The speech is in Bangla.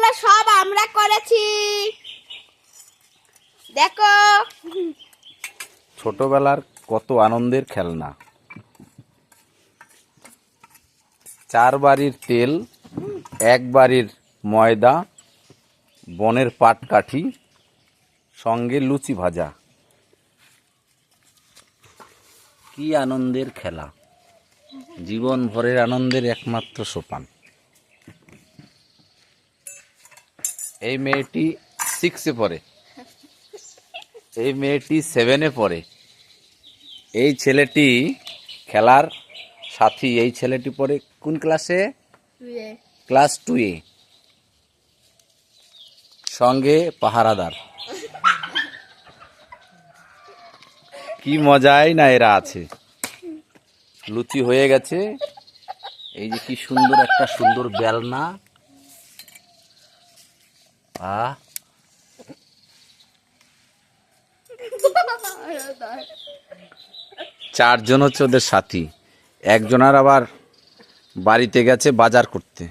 এগুলো সব আমরা করেছি, দেখো। ছোটবেলার কত আনন্দের খেলনা। 4 বাড়ির তেল, 1 বাড়ির ময়দা, বনের পাটকাঠি, সঙ্গে লুচি ভাজা। কি আনন্দের খেলা, জীবন ভরের আনন্দের একমাত্র সোপান। এই মেয়েটি 6-এ পড়ে, এই মেয়েটি 7-এ পড়ে। এই ছেলেটি খেলার সাথী। এই ছেলেটি পড়ে কোন ক্লাসে? ক্লাস 2-এ। সঙ্গে পাহারাদার। কি মজাই না এরা আছে। লুচি হয়ে গেছে। এই যে কি সুন্দর একটা সুন্দর বেলনা। আহ, 4 জন হচ্ছে ওদের সাথী। একজনের আবার বাড়িতে গেছে বাজার করতে।